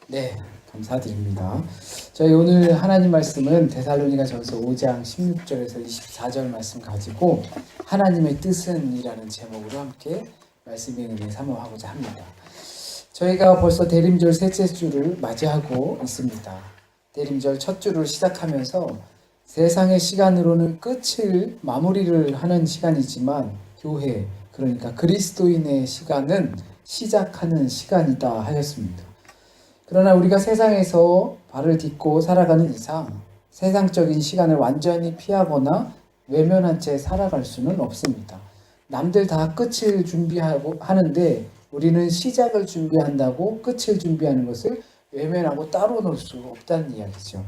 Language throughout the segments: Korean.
네, 감사드립니다. 저희 오늘 하나님 말씀은 데살로니가전서 5장 16절에서 24절 말씀 가지고 하나님의 뜻은 이라는 제목으로 함께 말씀의 은혜 삼아하고자 합니다. 저희가 벌써 대림절 셋째 주를 맞이하고 있습니다. 대림절 첫 주를 시작하면서 세상의 시간으로는 끝을 마무리를 하는 시간이지만 교회, 그러니까 그리스도인의 시간은 시작하는 시간이다 하였습니다. 그러나 우리가 세상에서 발을 딛고 살아가는 이상 세상적인 시간을 완전히 피하거나 외면한 채 살아갈 수는 없습니다. 남들 다 끝을 준비하고 하는데 우리는 시작을 준비한다고 끝을 준비하는 것을 외면하고 따로 놓을 수 없다는 이야기죠.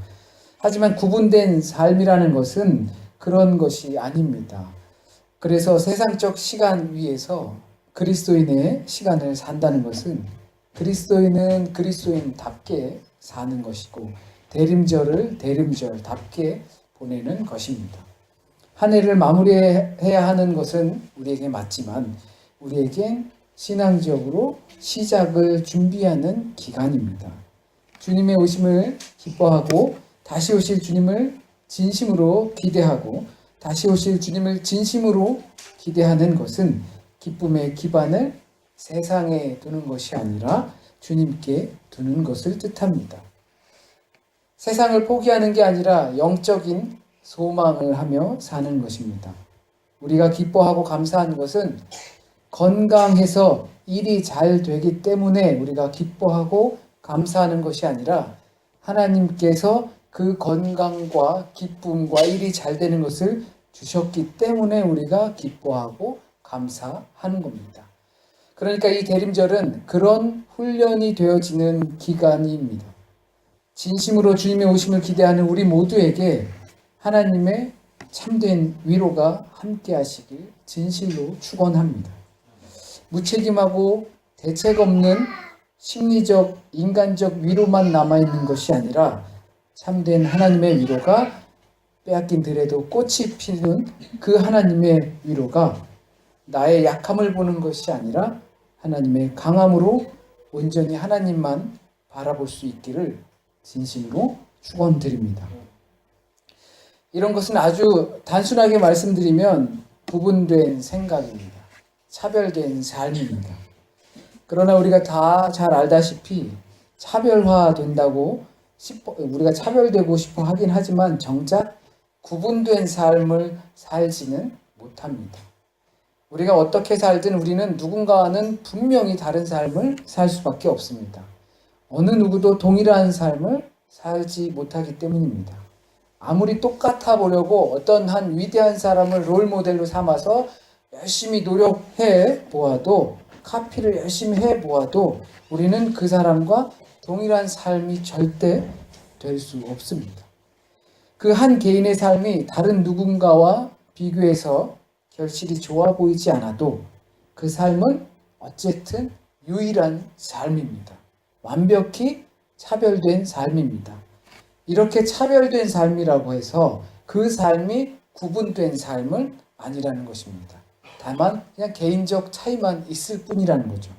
하지만 구분된 삶이라는 것은 그런 것이 아닙니다. 그래서 세상적 시간 위에서 그리스도인의 시간을 산다는 것은 그리스도인은 그리스도인답게 사는 것이고 대림절을 대림절답게 보내는 것입니다. 한 해를 마무리해야 하는 것은 우리에게 맞지만 우리에겐 신앙적으로 시작을 준비하는 기간입니다. 주님의 오심을 기뻐하고 다시 오실 주님을 진심으로 기대하고 다시 오실 주님을 진심으로 기대하는 것은 기쁨의 기반을 세상에 두는 것이 아니라 주님께 두는 것을 뜻합니다. 세상을 포기하는 게 아니라 영적인 소망을 하며 사는 것입니다. 우리가 기뻐하고 감사하는 것은 건강해서 일이 잘 되기 때문에 우리가 기뻐하고 감사하는 것이 아니라 하나님께서 그 건강과 기쁨과 일이 잘 되는 것을 주셨기 때문에 우리가 기뻐하고 감사하는 겁니다. 그러니까 이 대림절은 그런 훈련이 되어지는 기간입니다. 진심으로 주님의 오심을 기대하는 우리 모두에게 하나님의 참된 위로가 함께 하시길 진실로 축원합니다. 무책임하고 대책 없는 심리적, 인간적 위로만 남아있는 것이 아니라 참된 하나님의 위로가 빼앗긴 들에도 꽃이 피는 그 하나님의 위로가 나의 약함을 보는 것이 아니라 하나님의 강함으로 온전히 하나님만 바라볼 수 있기를 진심으로 축원드립니다. 이런 것은 아주 단순하게 말씀드리면 구분된 생각입니다. 차별된 삶입니다. 그러나 우리가 다 잘 알다시피 차별화된다고 우리가 차별되고 싶어 하긴 하지만 정작 구분된 삶을 살지는 못합니다. 우리가 어떻게 살든 우리는 누군가와는 분명히 다른 삶을 살 수밖에 없습니다. 어느 누구도 동일한 삶을 살지 못하기 때문입니다. 아무리 똑같아 보려고 어떤 한 위대한 사람을 롤모델로 삼아서 열심히 노력해 보아도 카피를 열심히 해 보아도 우리는 그 사람과 동일한 삶이 절대 될 수 없습니다. 그 한 개인의 삶이 다른 누군가와 비교해서 결실이 좋아 보이지 않아도 그 삶은 어쨌든 유일한 삶입니다. 완벽히 차별된 삶입니다. 이렇게 차별된 삶이라고 해서 그 삶이 구분된 삶은 아니라는 것입니다. 다만 그냥 개인적 차이만 있을 뿐이라는 거죠.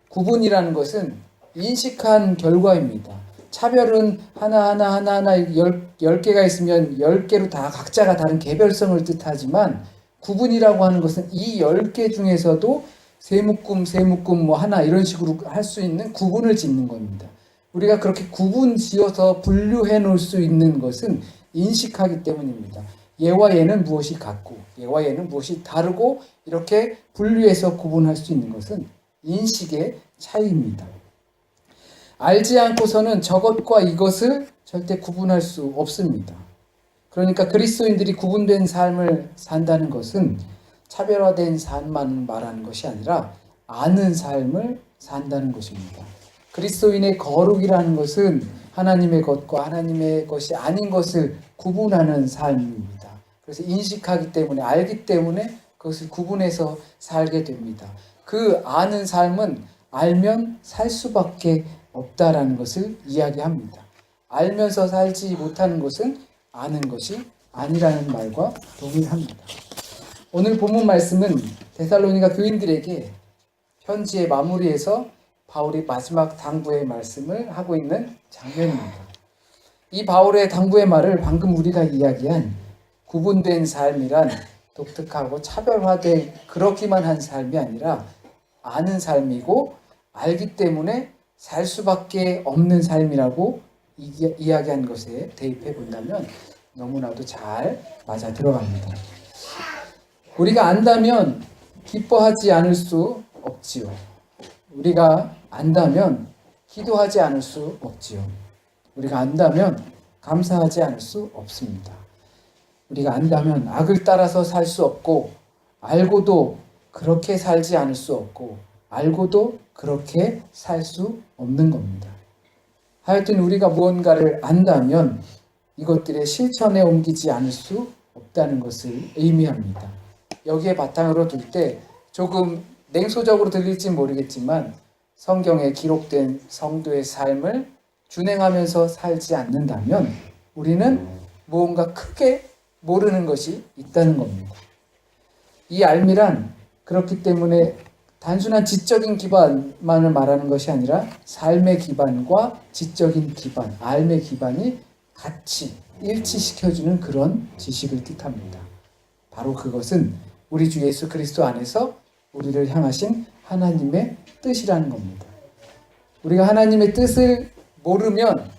구분이라는 것은 인식한 결과입니다. 차별은 하나하나 10개가 있으면 10개로 다 각자가 다른 개별성을 뜻하지만 구분이라고 하는 것은 이 10개 중에서도 세묶음 뭐 하나 이런 식으로 할 수 있는 구분을 짓는 겁니다. 우리가 그렇게 구분 지어서 분류해 놓을 수 있는 것은 인식하기 때문입니다. 얘와 얘는 무엇이 같고 얘와 얘는 무엇이 다르고 이렇게 분류해서 구분할 수 있는 것은 인식의 차이입니다. 알지 않고서는 저것과 이것을 절대 구분할 수 없습니다. 그러니까 그리스도인들이 구분된 삶을 산다는 것은 차별화된 삶만 말하는 것이 아니라 아는 삶을 산다는 것입니다. 그리스도인의 거룩이라는 것은 하나님의 것과 하나님의 것이 아닌 것을 구분하는 삶입니다. 그래서 인식하기 때문에 알기 때문에 그것을 구분해서 살게 됩니다. 그 아는 삶은 알면 살 수밖에 없다라는 것을 이야기합니다. 알면서 살지 못하는 것은 아는 것이 아니라는 말과 동일합니다. 오늘 본문 말씀은 데살로니가 교인들에게 편지의 마무리에서 바울이 마지막 당부의 말씀을 하고 있는 장면입니다. 이 바울의 당부의 말을 방금 우리가 이야기한 구분된 삶이란 독특하고 차별화된 그렇기만 한 삶이 아니라 아는 삶이고 알기 때문에 살 수밖에 없는 삶이라고 이야기한 것에 대입해 본다면 너무나도 잘 맞아 들어갑니다. 우리가 안다면 기뻐하지 않을 수 없지요. 우리가 안다면 기도하지 않을 수 없지요. 우리가 안다면 감사하지 않을 수 없습니다. 우리가 안다면 악을 따라서 살 수 없고 알고도 그렇게 살지 않을 수 없고 알고도 그렇게 살 수 없는 겁니다. 하여튼 우리가 무언가를 안다면 이것들의 실천에 옮기지 않을 수 없다는 것을 의미합니다. 여기에 바탕으로 둘 때 조금 냉소적으로 들릴지 모르겠지만 성경에 기록된 성도의 삶을 준행하면서 살지 않는다면 우리는 무언가 크게 모르는 것이 있다는 겁니다. 이 알미란 그렇기 때문에 단순한 지적인 기반만을 말하는 것이 아니라 삶의 기반과 지적인 기반, 알의 기반이 같이 일치시켜주는 그런 지식을 뜻합니다. 바로 그것은 우리 주 예수 그리스도 안에서 우리를 향하신 하나님의 뜻이라는 겁니다. 우리가 하나님의 뜻을 모르면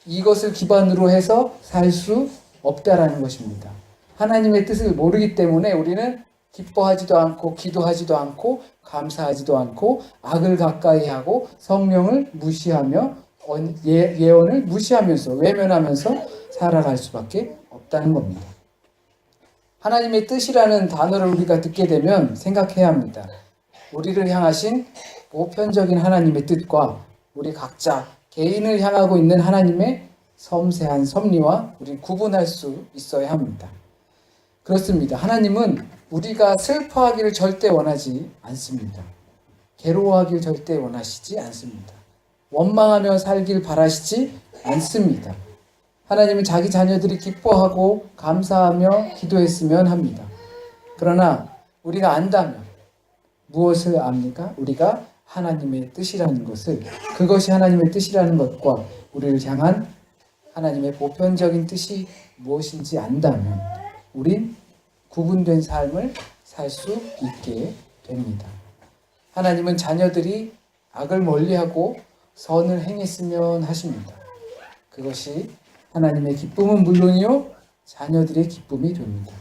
이것을 기반으로 해서 살 수 없다라는 것입니다. 하나님의 뜻을 모르기 때문에 우리는 기뻐하지도 않고 기도하지도 않고 감사하지도 않고 악을 가까이 하고 성령을 무시하며 예언을 무시하면서 외면하면서 살아갈 수밖에 없다는 겁니다. 하나님의 뜻이라는 단어를 우리가 듣게 되면 생각해야 합니다. 우리를 향하신 보편적인 하나님의 뜻과 우리 각자 개인을 향하고 있는 하나님의 섬세한 섭리와 우리는 구분할 수 있어야 합니다. 그렇습니다. 하나님은 우리가 슬퍼하기를 절대 원하지 않습니다. 괴로워하기를 절대 원하시지 않습니다. 원망하며 살길 바라시지 않습니다. 하나님은 자기 자녀들이 기뻐하고 감사하며 기도했으면 합니다. 그러나 우리가 안다면 무엇을 압니까? 우리가 하나님의 뜻이라는 것을, 그것이 하나님의 뜻이라는 것과 우리를 향한 하나님의 보편적인 뜻이 무엇인지 안다면 우린 구분된 삶을 살 수 있게 됩니다. 하나님은 자녀들이 악을 멀리하고 선을 행했으면 하십니다. 그것이 하나님의 기쁨은 물론이요 자녀들의 기쁨이 됩니다.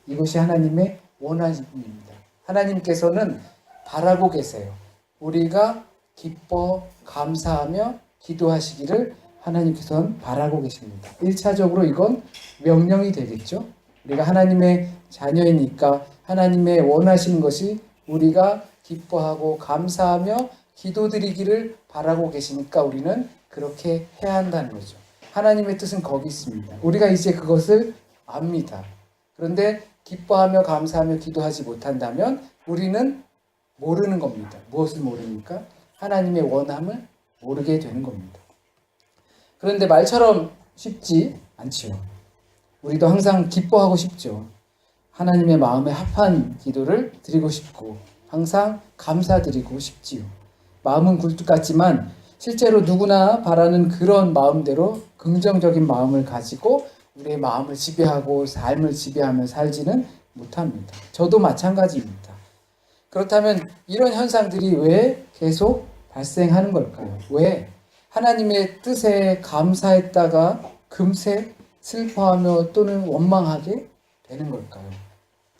이것이 하나님의 원하심입니다. 하나님께서는 바라고 계세요. 우리가 기뻐 감사하며 기도하시기를 하나님께서는 바라고 계십니다. 1차적으로 이건 명령이 되겠죠. 우리가 하나님의 자녀이니까 하나님의 원하시는 것이 우리가 기뻐하고 감사하며 기도드리기를 바라고 계시니까 우리는 그렇게 해야 한다는 거죠. 하나님의 뜻은 거기 있습니다. 우리가 이제 그것을 압니다. 그런데 기뻐하며 감사하며 기도하지 못한다면 우리는 모르는 겁니다. 무엇을 모르니까? 하나님의 원함을 모르게 되는 겁니다. 그런데 말처럼 쉽지 않지요. 우리도 항상 기뻐하고 싶죠. 하나님의 마음에 합한 기도를 드리고 싶고 항상 감사드리고 싶지요. 마음은 굴뚝 같지만 실제로 누구나 바라는 그런 마음대로 긍정적인 마음을 가지고 우리의 마음을 지배하고 삶을 지배하며 살지는 못합니다. 저도 마찬가지입니다. 그렇다면 이런 현상들이 왜 계속 발생하는 걸까요? 왜 하나님의 뜻에 감사했다가 금세 슬퍼하며 또는 원망하게 되는 걸까요?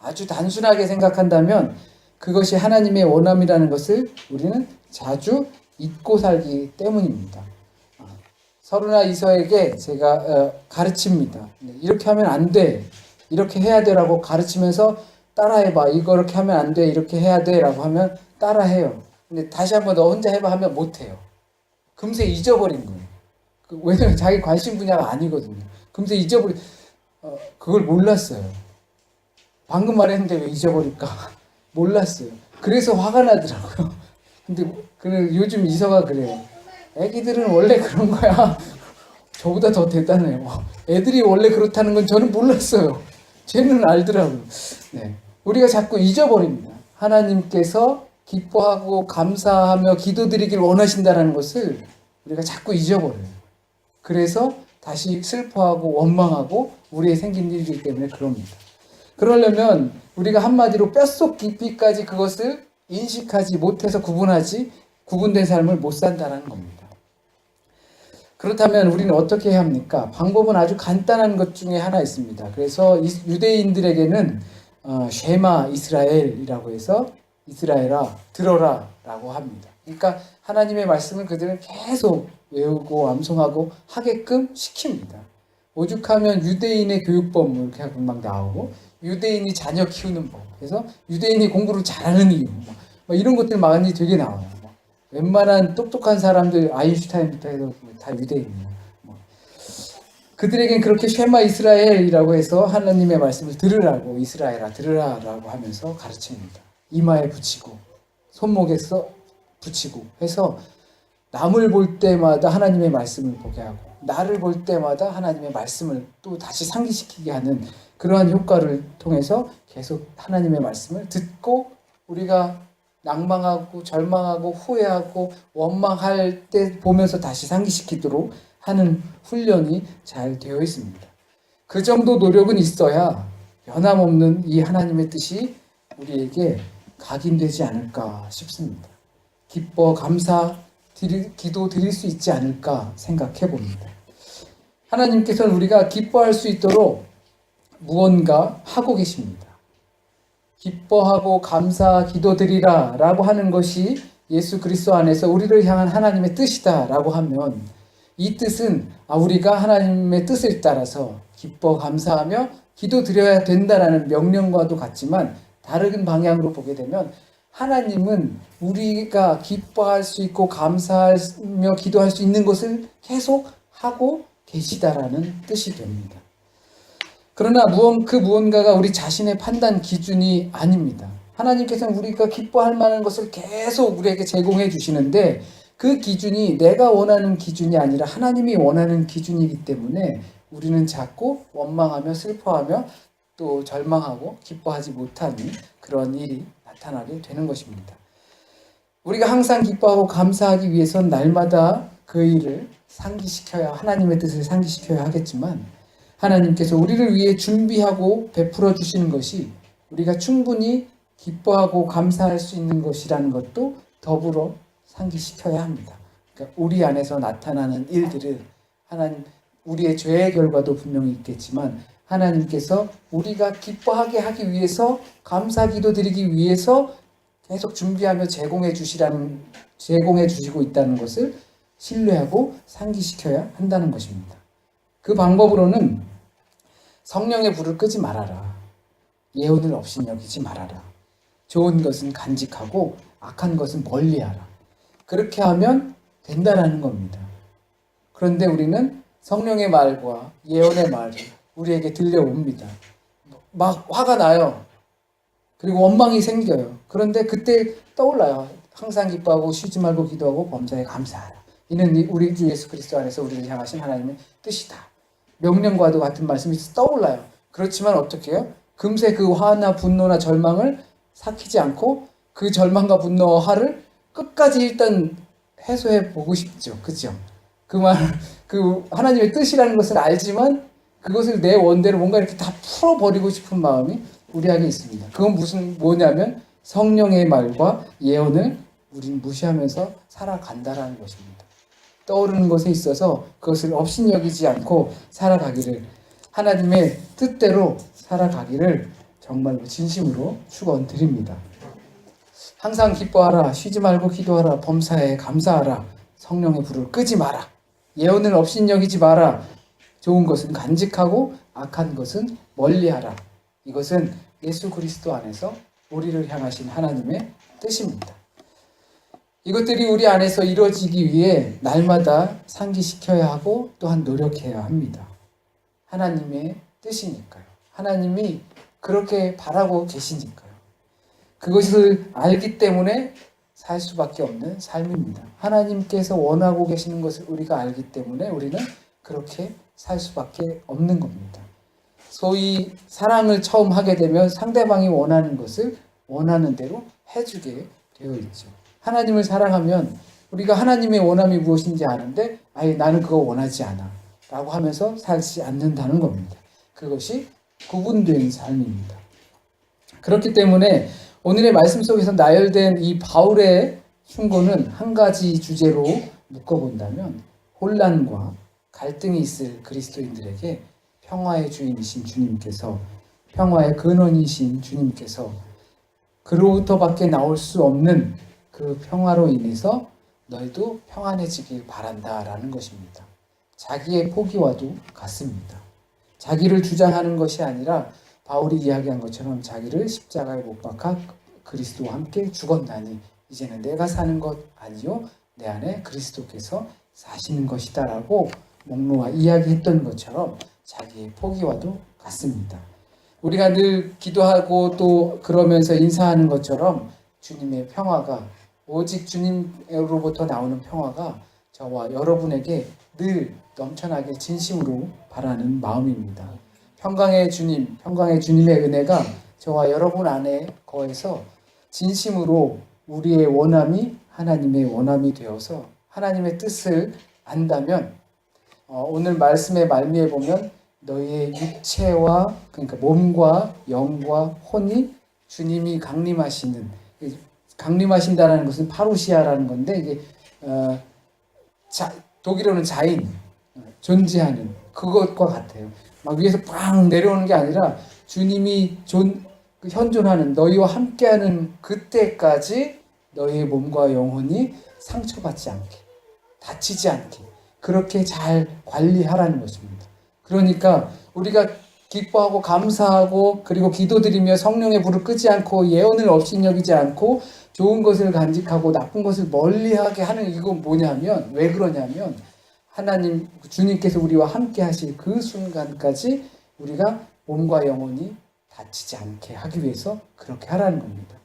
아주 단순하게 생각한다면 그것이 하나님의 원함이라는 것을 우리는 자주 잊고 살기 때문입니다. 서루나 이서에게 제가 가르칩니다. 이렇게 하면 안 돼. 이렇게 해야 돼라고 가르치면서 따라해봐. 이렇게 하면 안 돼. 이렇게 해야 돼라고 하면 따라해요. 근데 다시 한번 너 혼자 해봐 하면 못해요. 금세 잊어버린 거예요. 왜냐면 자기 관심 분야가 아니거든요. 금세 그걸 몰랐어요. 방금 말했는데 왜 잊어버릴까? 몰랐어요. 그래서 화가 나더라고요. 근데 요즘 이서가 그래요. 애기들은 원래 그런 거야. 저보다 더 대단해요. 애들이 원래 그렇다는 건 저는 몰랐어요. 쟤는 알더라고요. 네. 우리가 자꾸 잊어버립니다. 하나님께서 기뻐하고 감사하며 기도드리길 원하신다는 것을 우리가 자꾸 잊어버려요. 그래서 다시 슬퍼하고 원망하고 우리의 생긴 일이기 때문에 그럽니다. 그러려면 우리가 한마디로 뼛속 깊이까지 그것을 인식하지 못해서 구분된 삶을 못 산다는 겁니다. 그렇다면 우리는 어떻게 해야 합니까? 방법은 아주 간단한 것 중에 하나 있습니다. 그래서 유대인들에게는 쉐마 이스라엘이라고 해서 이스라엘아 들어라 라고 합니다. 그러니까 하나님의 말씀을 그들은 계속 외우고 암송하고 하게끔 시킵니다. 오죽하면 유대인의 교육법 이렇게 하고 막 나오고 유대인이 자녀 키우는 법, 그래서 유대인이 공부를 잘하는 이유 이런 것들 많이 되게 나와요. 웬만한 똑똑한 사람들 아인슈타인부터 해서 다 유대인이에요. 그들에겐 그렇게 쉐마 이스라엘이라고 해서 하나님의 말씀을 들으라고 이스라엘아 들으라라고 하면서 가르칩니다. 이마에 붙이고 손목에 붙이고 해서 남을 볼 때마다 하나님의 말씀을 보게 하고 나를 볼 때마다 하나님의 말씀을 또 다시 상기시키게 하는 그러한 효과를 통해서 계속 하나님의 말씀을 듣고 우리가 낭망하고 절망하고 후회하고 원망할 때 보면서 다시 상기시키도록 하는 훈련이 잘 되어 있습니다. 그 정도 노력은 있어야 변함없는 이 하나님의 뜻이 우리에게 각인되지 않을까 싶습니다. 기뻐 감사 기도 드릴 수 있지 않을까 생각해 봅니다. 하나님께서는 우리가 기뻐할 수 있도록 무언가 하고 계십니다. 기뻐하고 감사 기도드리라 라고 하는 것이 예수 그리스도 안에서 우리를 향한 하나님의 뜻이다 라고 하면 이 뜻은 우리가 하나님의 뜻을 따라서 기뻐 감사하며 기도드려야 된다라는 명령과도 같지만 다른 방향으로 보게 되면 하나님은 우리가 기뻐할 수 있고 감사하며 기도할 수 있는 것을 계속 하고 계시다라는 뜻이 됩니다. 그러나 그 무언가가 우리 자신의 판단 기준이 아닙니다. 하나님께서는 우리가 기뻐할 만한 것을 계속 우리에게 제공해 주시는데 그 기준이 내가 원하는 기준이 아니라 하나님이 원하는 기준이기 때문에 우리는 자꾸 원망하며 슬퍼하며 또 절망하고 기뻐하지 못하는 그런 일이 나타나게 되는 것입니다. 우리가 항상 기뻐하고 감사하기 위해선 날마다 그 일을 상기시켜야 하나님의 뜻을 상기시켜야 하겠지만 하나님께서 우리를 위해 준비하고 베풀어 주시는 것이 우리가 충분히 기뻐하고 감사할 수 있는 것이라는 것도 더불어 상기시켜야 합니다. 그러니까 우리 안에서 나타나는 일들을 우리의 죄의 결과도 분명히 있겠지만 하나님께서 우리가 기뻐하게 하기 위해서 감사 기도 드리기 위해서 계속 준비하며 제공해 주시고 있다는 것을 신뢰하고 상기시켜야 한다는 것입니다. 그 방법으로는 성령의 불을 끄지 말아라. 예언을 업신여기지 말아라. 좋은 것은 간직하고 악한 것은 멀리하라. 그렇게 하면 된다라는 겁니다. 그런데 우리는 성령의 말과 예언의 말이 우리에게 들려옵니다. 막 화가 나요. 그리고 원망이 생겨요. 그런데 그때 떠올라요. 항상 기뻐하고 쉬지 말고 기도하고 범사에 감사하라. 이는 우리 주 예수 그리스도 안에서 우리를 향하신 하나님의 뜻이다. 명령과도 같은 말씀이 떠올라요. 그렇지만 어떻게 해요? 금세 그 화나 분노나 절망을 삭히지 않고 그 절망과 분노와 화를 끝까지 일단 해소해 보고 싶죠. 그죠? 그 하나님의 뜻이라는 것을 알지만 그것을 내 원대로 뭔가 이렇게 다 풀어버리고 싶은 마음이 우리 안에 있습니다. 그건 뭐냐면 성령의 말과 예언을 우리는 무시하면서 살아간다라는 것입니다. 떠오르는 것에 있어서 그것을 업신여기지 않고 살아가기를 하나님의 뜻대로 살아가기를 정말로 진심으로 축원드립니다. 항상 기뻐하라. 쉬지 말고 기도하라. 범사에 감사하라. 성령의 불을 끄지 마라. 예언을 업신여기지 마라. 좋은 것은 간직하고 악한 것은 멀리하라. 이것은 예수 그리스도 안에서 우리를 향하신 하나님의 뜻입니다. 이것들이 우리 안에서 이루어지기 위해 날마다 상기시켜야 하고 또한 노력해야 합니다. 하나님의 뜻이니까요. 하나님이 그렇게 바라고 계시니까요. 그것을 알기 때문에 살 수밖에 없는 삶입니다. 하나님께서 원하고 계시는 것을 우리가 알기 때문에 우리는 그렇게 살 수밖에 없는 겁니다. 소위 사랑을 처음 하게 되면 상대방이 원하는 것을 원하는 대로 해주게 되어 있죠. 하나님을 사랑하면 우리가 하나님의 원함이 무엇인지 아는데 아예 나는 그거 원하지 않아 라고 하면서 살지 않는다는 겁니다. 그것이 구분된 삶입니다. 그렇기 때문에 오늘의 말씀 속에서 나열된 이 바울의 충고는 한 가지 주제로 묶어본다면 혼란과 갈등이 있을 그리스도인들에게 평화의 주인이신 주님께서, 평화의 근원이신 주님께서 그로부터밖에 나올 수 없는 그 평화로 인해서 너희도 평안해지길 바란다라는 것입니다. 자기의 포기와도 같습니다. 자기를 주장하는 것이 아니라 바울이 이야기한 것처럼 자기를 십자가에 못 박아 그리스도와 함께 죽었나니 이제는 내가 사는 것 아니요 내 안에 그리스도께서 사시는 것이다 라고 목놓아 이야기했던 것처럼 자기의 포기와도 같습니다. 우리가 늘 기도하고 또 그러면서 인사하는 것처럼 주님의 평화가, 오직 주님으로부터 나오는 평화가 저와 여러분에게 늘 넘쳐나게 진심으로 바라는 마음입니다. 평강의 주님, 평강의 주님의 은혜가 저와 여러분 안에 거해서 진심으로 우리의 원함이 하나님의 원함이 되어서 하나님의 뜻을 안다면 오늘 말씀의 말미에 보면 너희의 육체와, 그러니까 몸과 영과 혼이 주님이 강림하신다라는 것은 파루시아라는 건데 이게 독일어는 자인, 존재하는 그것과 같아요. 막 위에서 팡 내려오는 게 아니라 주님이 현존하는, 너희와 함께하는 그때까지 너희의 몸과 영혼이 상처받지 않게, 다치지 않게 그렇게 잘 관리하라는 것입니다. 그러니까 우리가 기뻐하고 감사하고 그리고 기도드리며 성령의 불을 끄지 않고 예언을 업신여기지 않고 좋은 것을 간직하고 나쁜 것을 멀리하게 하는 이건 뭐냐면, 왜 그러냐면 하나님 주님께서 우리와 함께 하실 그 순간까지 우리가 몸과 영혼이 다치지 않게 하기 위해서 그렇게 하라는 겁니다.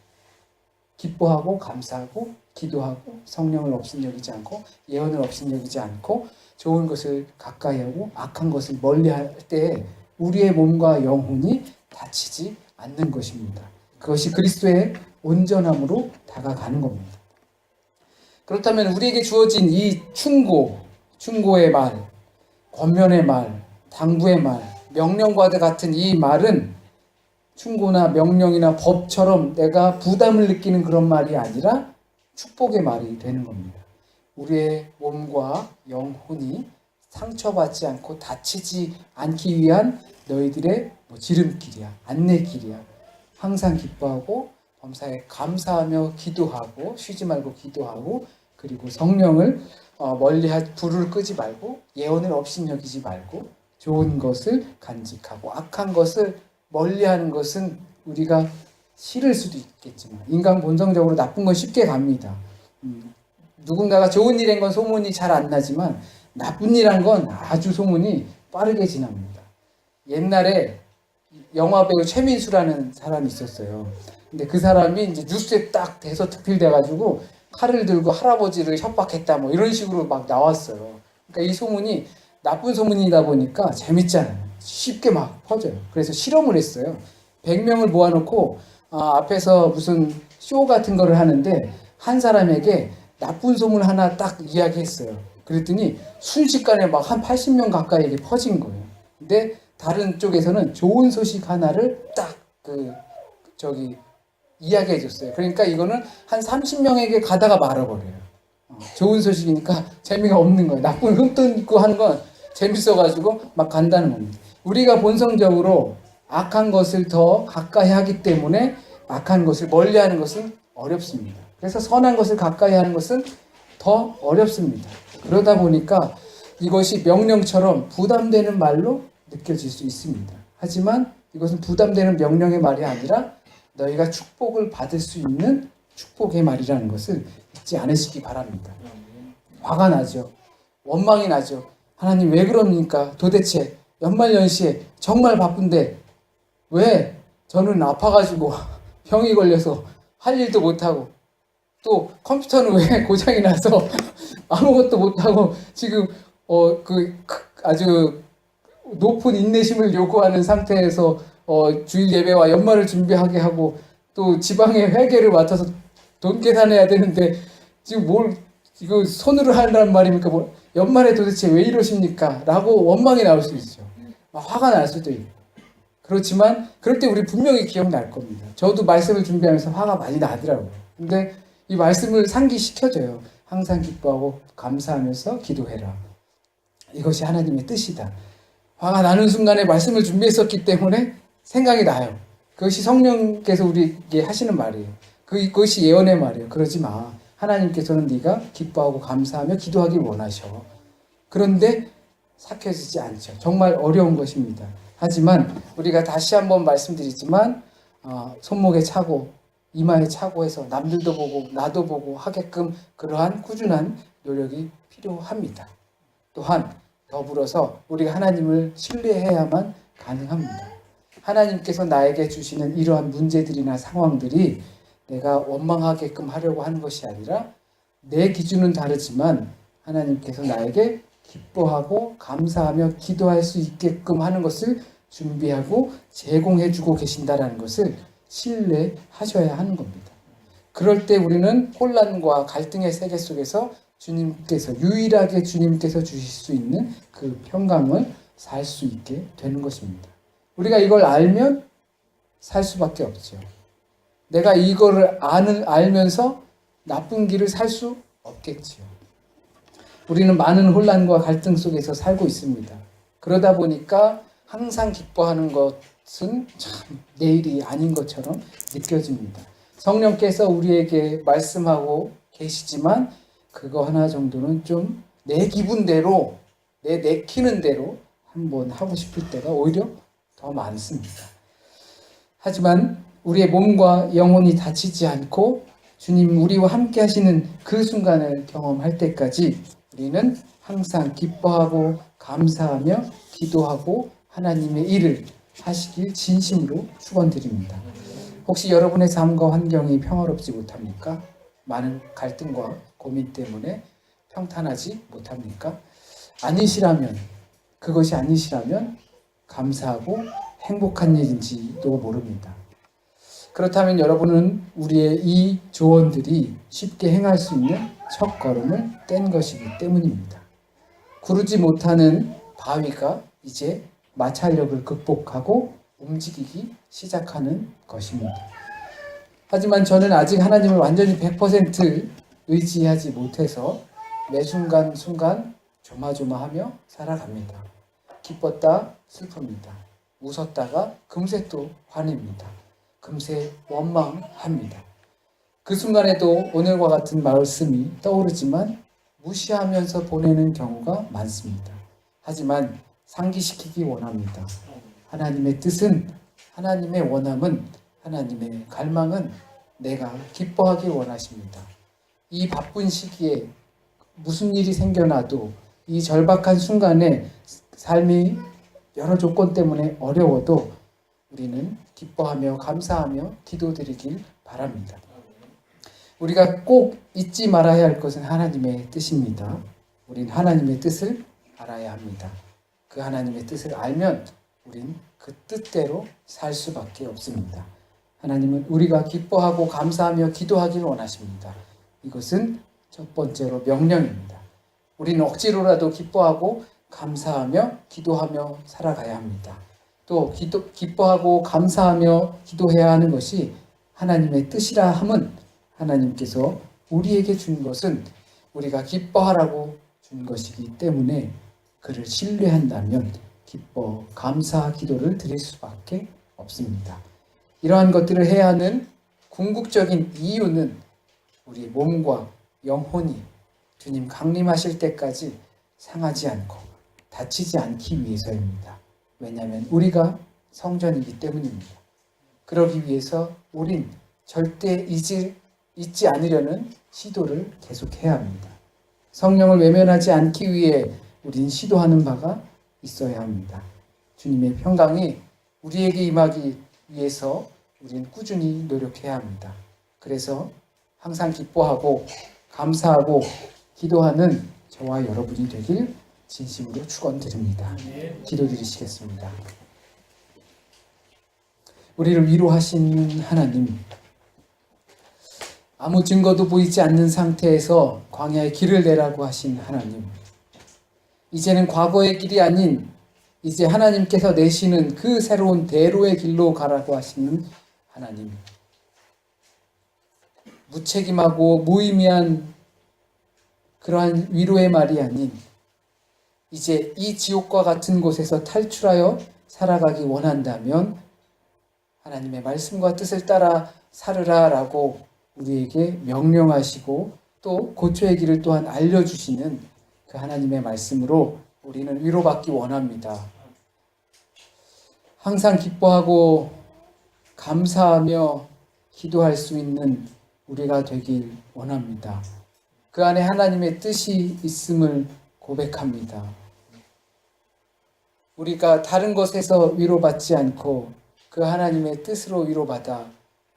기뻐하고 감사하고 기도하고 성령을 업신여기지 않고 예언을 업신여기지 않고 좋은 것을 가까이 하고 악한 것을 멀리할 때 우리의 몸과 영혼이 다치지 않는 것입니다. 그것이 그리스도의 온전함으로 다가가는 겁니다. 그렇다면 우리에게 주어진 이 충고의 말, 권면의 말, 당부의 말, 명령과도 같은 이 말은 충고나 명령이나 법처럼 내가 부담을 느끼는 그런 말이 아니라 축복의 말이 되는 겁니다. 우리의 몸과 영혼이 상처받지 않고 다치지 않기 위한 너희들의 지름길이야, 안내길이야. 항상 기뻐하고 범사에 감사하며 기도하고 쉬지 말고 기도하고 그리고 성령을 불을 끄지 말고 예언을 업신여기지 말고 좋은 것을 간직하고 악한 것을 멀리하는 것은 우리가 싫을 수도 있겠지만 인간 본성적으로 나쁜 건 쉽게 갑니다. 누군가가 좋은 일인 건 소문이 잘 안 나지만 나쁜 일한 건 아주 소문이 빠르게 지납니다. 옛날에 영화배우 최민수라는 사람이 있었어요. 근데 그 사람이 이제 뉴스에 딱 대서특필돼가지고 칼을 들고 할아버지를 협박했다 뭐 이런 식으로 막 나왔어요. 그러니까 이 소문이 나쁜 소문이다 보니까 재밌잖아요. 쉽게 막 퍼져요. 그래서 실험을 했어요. 100명을 모아놓고 앞에서 무슨 쇼 같은 거를 하는데 한 사람에게 나쁜 소문 하나 딱 이야기했어요. 그랬더니 순식간에 막 한 80명 가까이에게 퍼진 거예요. 근데 다른 쪽에서는 좋은 소식 하나를 딱 이야기해 줬어요. 그러니까 이거는 한 30명에게 가다가 말아버려요. 좋은 소식이니까 재미가 없는 거예요. 나쁜 흠뜯고 하는 건 재밌어가지고 막 간다는 겁니다. 우리가 본성적으로 악한 것을 더 가까이 하기 때문에 악한 것을 멀리하는 것은 어렵습니다. 그래서 선한 것을 가까이 하는 것은 더 어렵습니다. 그러다 보니까 이것이 명령처럼 부담되는 말로 느껴질 수 있습니다. 하지만 이것은 부담되는 명령의 말이 아니라 너희가 축복을 받을 수 있는 축복의 말이라는 것을 잊지 않으시기 바랍니다. 화가 나죠. 원망이 나죠. 하나님 왜 그럽니까? 도대체 연말연시에 정말 바쁜데 왜 저는 아파가지고 병이 걸려서 할 일도 못하고 또 컴퓨터는 왜 고장이 나서 아무것도 못하고 지금 아주 높은 인내심을 요구하는 상태에서 주일 예배와 연말을 준비하게 하고 또 지방의 회계를 맡아서 돈 계산해야 되는데 지금 뭘 이거 손으로 하라는 말입니까? 뭐 연말에 도대체 왜 이러십니까? 라고 원망이 나올 수 있죠. 막 화가 날 수도 있고. 그렇지만 그럴 때 우리 분명히 기억날 겁니다. 저도 말씀을 준비하면서 화가 많이 나더라고요. 근데 이 말씀을 상기시켜줘요. 항상 기뻐하고 감사하면서 기도해라. 이것이 하나님의 뜻이다. 화가 나는 순간에 말씀을 준비했었기 때문에 생각이 나요. 그것이 성령께서 우리에게 하시는 말이에요. 그것이 예언의 말이에요. 그러지 마. 하나님께서는 네가 기뻐하고 감사하며 기도하길 원하셔. 그런데 삭혀지지 않죠. 정말 어려운 것입니다. 하지만 우리가 다시 한번 말씀드리지만 손목에 차고 이마에 차고 해서 남들도 보고 나도 보고 하게끔 그러한 꾸준한 노력이 필요합니다. 또한 더불어서 우리가 하나님을 신뢰해야만 가능합니다. 하나님께서 나에게 주시는 이러한 문제들이나 상황들이 내가 원망하게끔 하려고 하는 것이 아니라 내 기준은 다르지만 하나님께서 나에게 기뻐하고 감사하며 기도할 수 있게끔 하는 것을 준비하고 제공해주고 계신다는 것을 신뢰하셔야 하는 겁니다. 그럴 때 우리는 혼란과 갈등의 세계 속에서 유일하게 주님께서 주실 수 있는 그 평강을 살 수 있게 되는 것입니다. 우리가 이걸 알면 살 수밖에 없죠. 내가 이거를 알면서 나쁜 길을 살 수 없겠지요. 우리는 많은 혼란과 갈등 속에서 살고 있습니다. 그러다 보니까 항상 기뻐하는 것은 참 내일이 아닌 것처럼 느껴집니다. 성령께서 우리에게 말씀하고 계시지만 그거 하나 정도는 좀 내 기분대로 내 내키는 대로 한번 하고 싶을 때가 오히려 더 많습니다. 하지만 우리의 몸과 영혼이 다치지 않고 주님 우리와 함께 하시는 그 순간을 경험할 때까지 우리는 항상 기뻐하고 감사하며 기도하고 하나님의 일을 하시길 진심으로 축원드립니다. 혹시 여러분의 삶과 환경이 평화롭지 못합니까? 많은 갈등과 고민 때문에 평탄하지 못합니까? 그것이 아니시라면 감사하고 행복한 일인지도 모릅니다. 그렇다면 여러분은 우리의 이 조언들이 쉽게 행할 수 있는 첫걸음을 뗀 것이기 때문입니다. 구르지 못하는 바위가 이제 마찰력을 극복하고 움직이기 시작하는 것입니다. 하지만 저는 아직 하나님을 완전히 100% 의지하지 못해서 매 순간 조마조마하며 살아갑니다. 기뻤다 슬픕니다. 웃었다가 금세 또 화냅니다. 금세 원망합니다. 그 순간에도 오늘과 같은 말씀이 떠오르지만 무시하면서 보내는 경우가 많습니다. 하지만 상기시키기 원합니다. 하나님의 뜻은, 하나님의 원함은, 하나님의 갈망은 내가 기뻐하길 원하십니다. 이 바쁜 시기에 무슨 일이 생겨나도 이 절박한 순간에 삶이 여러 조건 때문에 어려워도 우리는 기뻐하며 감사하며 기도드리길 바랍니다. 우리가 꼭 잊지 말아야 할 것은 하나님의 뜻입니다. 우린 하나님의 뜻을 알아야 합니다. 그 하나님의 뜻을 알면 우린 그 뜻대로 살 수밖에 없습니다. 하나님은 우리가 기뻐하고 감사하며 기도하길 원하십니다. 이것은 첫 번째로 명령입니다. 우리는 억지로라도 기뻐하고 감사하며 기도하며 살아가야 합니다. 또 기뻐하고 감사하며 기도해야 하는 것이 하나님의 뜻이라 함은 하나님께서 우리에게 준 것은 우리가 기뻐하라고 준 것이기 때문에 그를 신뢰한다면 기뻐 감사 기도를 드릴 수밖에 없습니다. 이러한 것들을 해야 하는 궁극적인 이유는 우리 몸과 영혼이 주님 강림하실 때까지 상하지 않고 다치지 않기 위해서입니다. 왜냐하면 우리가 성전이기 때문입니다. 그러기 위해서 우린 절대 잊지 않으려는 시도를 계속해야 합니다. 성령을 외면하지 않기 위해 우린 시도하는 바가 있어야 합니다. 주님의 평강이 우리에게 임하기 위해서 우린 꾸준히 노력해야 합니다. 그래서 항상 기뻐하고 감사하고 기도하는 저와 여러분이 되길 진심으로 축원드립니다. 기도드리시겠습니다. 우리를 위로하신 하나님, 아무 증거도 보이지 않는 상태에서 광야에 길을 내라고 하신 하나님. 이제는 과거의 길이 아닌 이제 하나님께서 내시는 그 새로운 대로의 길로 가라고 하시는 하나님. 무책임하고 무의미한 그러한 위로의 말이 아닌 이제 이 지옥과 같은 곳에서 탈출하여 살아가기 원한다면 하나님의 말씀과 뜻을 따라 살으라라고 우리에게 명령하시고 또 고초의 길을 또한 알려주시는 그 하나님의 말씀으로 우리는 위로받기 원합니다. 항상 기뻐하고 감사하며 기도할 수 있는 우리가 되길 원합니다. 그 안에 하나님의 뜻이 있음을 고백합니다. 우리가 다른 것에서 위로받지 않고 그 하나님의 뜻으로 위로받아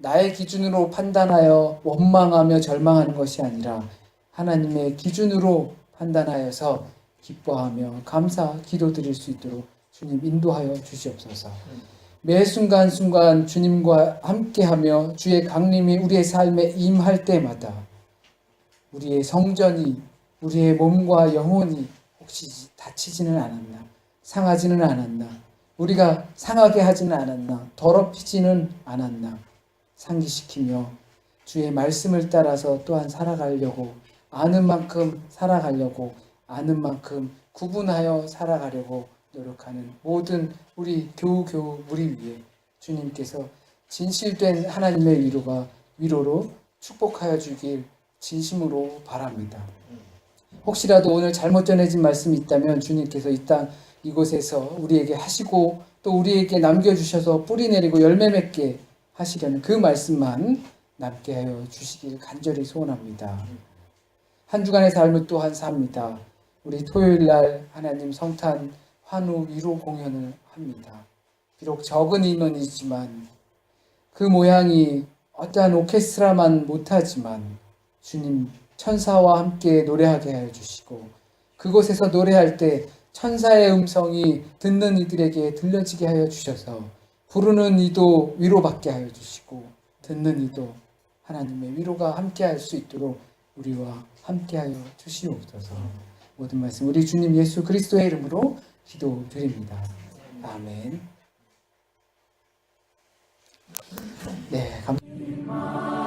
나의 기준으로 판단하여 원망하며 절망하는 것이 아니라 하나님의 기준으로 판단하여서 기뻐하며 감사 기도드릴 수 있도록 주님 인도하여 주시옵소서. 매 순간순간 주님과 함께하며 주의 강림이 우리의 삶에 임할 때마다 우리의 성전이 우리의 몸과 영혼이 혹시 다치지는 않았나, 상하지는 않았나, 우리가 상하게 하지는 않았나, 더럽히지는 않았나 상기시키며 주의 말씀을 따라서 또한 살아가려고 아는 만큼 살아가려고 아는 만큼 구분하여 살아가려고 노력하는 모든 우리 교우 무리 위에 주님께서 진실된 하나님의 위로로 축복하여 주길 진심으로 바랍니다. 혹시라도 오늘 잘못 전해진 말씀이 있다면 주님께서 이 땅 이곳에서 우리에게 하시고 또 우리에게 남겨주셔서 뿌리 내리고 열매 맺게 하시려는 그 말씀만 남게 하여 주시길 간절히 소원합니다. 한 주간의 삶을 또한 삽니다. 우리 토요일 날 하나님 성탄 환우 위로 공연을 합니다. 비록 적은 인원이지만 그 모양이 어떠한 오케스트라만 못하지만 주님 천사와 함께 노래하게 하여 주시고 그곳에서 노래할 때 천사의 음성이 듣는 이들에게 들려지게 하여 주셔서 부르는 이도 위로받게 하여 주시고 듣는 이도 하나님의 위로가 함께할 수 있도록 우리와 함께하여 주시옵소서. 모든 말씀 우리 주님 예수 그리스도의 이름으로 기도드립니다. 아멘. 네, 감사합니다.